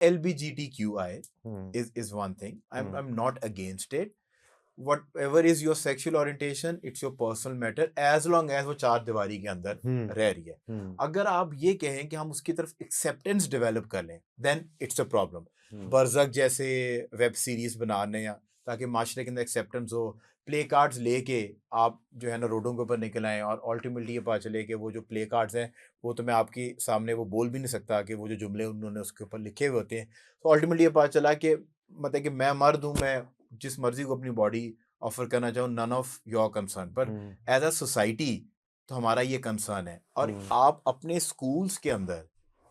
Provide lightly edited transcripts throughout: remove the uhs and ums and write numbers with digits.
LGBTQI is one thing. I'm not against it. Whatever is your sexual orientation, it's your personal matter, as long as वो चार दीवारी के अंदर रह रही है. अगर आप ये कहें कि हम उसकी तरफ एक्सेप्टेंस डेवलप कर लें, then it's a problem. बरज़क जैसे वेब सीरीज बनाने या ताकि माशरे के अंदर एक्सेप्टेंस हो, प्ले कार्ड्स लेके आप जो है ना रोडों के ऊपर निकल आएँ और अल्टीमेटली ये पता चले कि वो जो प्ले कार्ड्स हैं वो तो मैं आपके सामने वो बोल भी नहीं सकता कि वो जो जुमले उन्होंने उसके ऊपर लिखे हुए होते हैं. तो अल्टीमेटली ये पता चला कि मतलब कि मैं मर्द हूँ, मैं जिस मर्जी को अपनी बॉडी ऑफर करना चाहूँ, नन ऑफ योर कंसर्न. पर एज अ सोसाइटी तो हमारा ये कंसर्न है. और आप अपने स्कूल्स के अंदर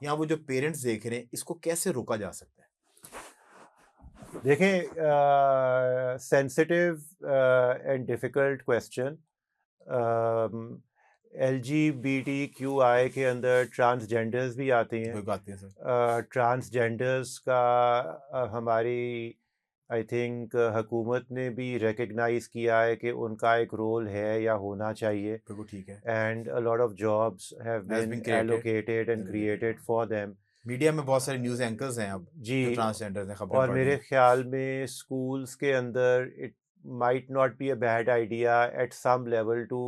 यहाँ वो जो पेरेंट्स देख रहे हैं, इसको कैसे रोका जा सकता है? देखें, sensitive and difficult question. LGBTQI के अंदर ट्रांसजेंडर्स भी आते हैं. कोई बात नहीं सर. ट्रांसजेंडर्स का हमारी आई थिंक हुकूमत ने भी रिकग्नाइज किया है कि उनका एक रोल है या होना चाहिए. बिल्कुल ठीक है. And a lot of jobs have been been created. Allocated and created for them. Media में बहुत सारे न्यूज़ एंकर्स हैं अब जो जी. ट्रांसजेंडर्स हैं, खबरें और पढ़ रहे मेरे हैं. ख्याल में स्कूल्स के अंदर it might not be a bad idea at some level to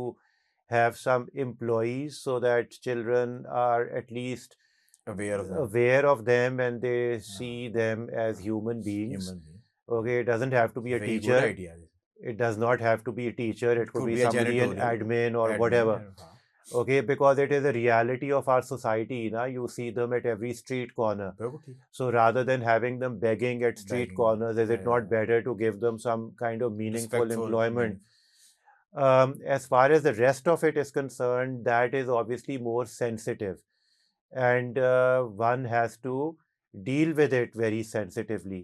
have some employees so that children are at least Aware of them. aware of them and they see them as human beings. Human being. Okay, it doesn't have to be a Very teacher. good idea. It does not have to be a teacher. It could be a somebody in janitorial, admin or admin, whatever. हाँ. Okay, because it is a reality of our society. Na? You see them at every street corner. बिल्कुल ठीक. So rather than having them begging at street Begging, corners, is it yeah, not better to give them some kind of meaningful Respectful, employment? As far as the rest of it is concerned, that is obviously more sensitive. And one has to deal with it very sensitively.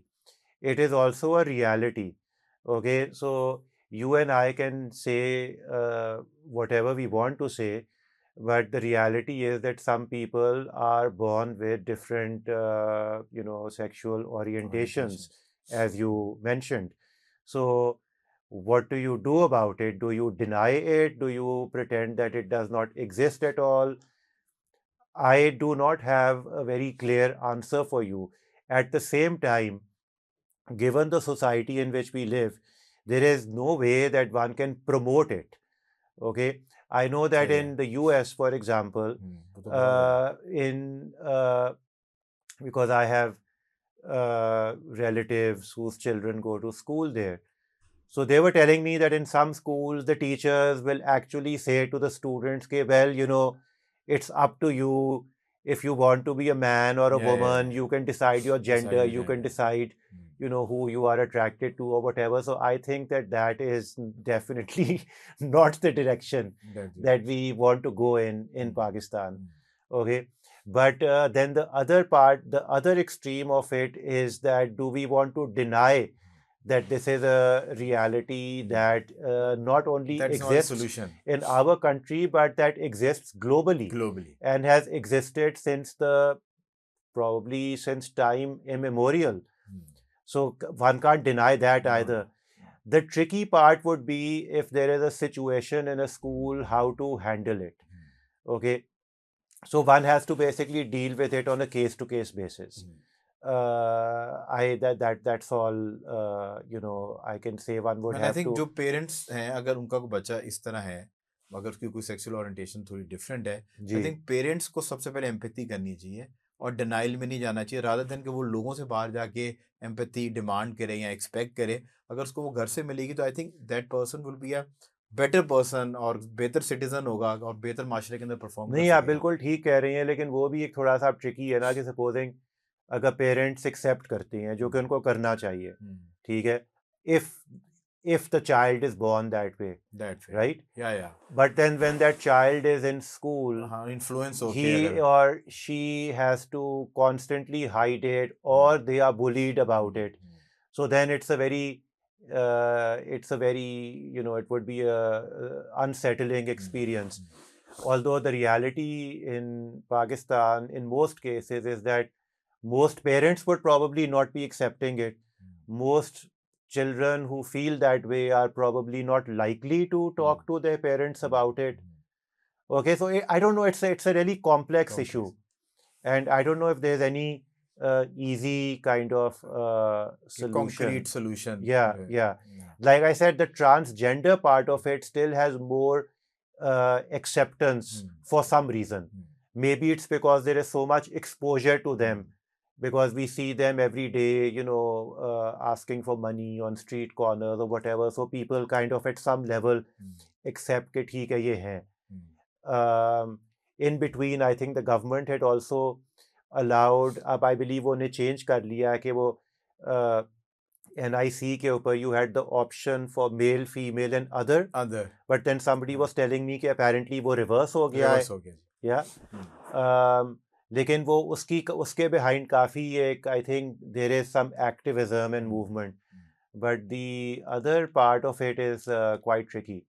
It is also a reality. Okay, so you and I can say whatever we want to say, but the reality is that some people are born with different, sexual orientations, as you mentioned. So what do you do about it? Do you deny it? Do you pretend that it does not exist at all? I do not have a very clear answer for you. At the same time, given the society in which we live, there is no way that one can promote it. Okay, I know that in the US, for example, because I have relatives whose children go to school there. So they were telling me that in some schools, the teachers will actually say to the students, okay, well, it's up to you. If you want to be a man or a woman, you can decide your gender, you can decide, who you are attracted to or whatever. So I think that is definitely not the direction that we want to go in Pakistan. Okay. But then the other part, the other extreme of it is that do we want to deny that this is a reality that not only exists in our country, but that exists globally and has existed since probably since time immemorial. So one can't deny that either. The tricky part would be if there is a situation in a school, how to handle it. Okay. So one has to basically deal with it on a case-to-case basis. That's all. I can say one would have to. जो parents हैं, अगर उनका कोई बच्चा इस तरह है, अगर उसकी कोई सेक्सुअल ओरिएंटेशन थोड़ी डिफरेंट है, आई थिंक पेरेंट्स को सबसे पहले एम्पैथी करनी चाहिए और डिनाइल में नहीं जाना चाहिए, रादर देन कि वो लोगों से बाहर जाके एम्पैथी डिमांड करे या एक्सपेक्ट करे. अगर उसको वो घर से मिलेगी तो I think that person will be a better person और बेहतर सिटीजन होगा और बेहतर माशरे के अंदर परफॉर्म नहीं, आप बिल्कुल ठीक कह रही हैं, लेकिन वो भी एक थोड़ा सा ट्रिकी है ना कि सपोजिंग अगर पेरेंट्स एक्सेप्ट करती हैं, जो कि उनको करना चाहिए, ठीक है, if the child is born that way, right? Yeah. But then when that child is in school, influence he or she has to constantly hide it, or they are bullied about it. So then it's a very, it would be a unsettling experience. Although the reality in Pakistan, in most cases, is that most parents would probably not be accepting it. Most children who feel that way are probably not likely to talk to their parents about it. Okay, so I don't know, it's a really complex issue. And I don't know if there's any easy kind of solution. Concrete solution. Yeah. Like I said, the transgender part of it still has more acceptance for some reason. Maybe it's because there is so much exposure to them, because we see them every day, asking for money on street corners or whatever. So people kind of at some level accept that theek hai, ye hai. In between, I think the government had also allowed, अब I believe उन्हें change कर लिया कि वो NIC के ऊपर you had the option for male, female and other. But then somebody was telling me कि apparently वो reverse हो गया है. Yeah. लेकिन वो उसके behind काफ़ी एक, I think there is some activism and movement. But the other part of it is quite tricky.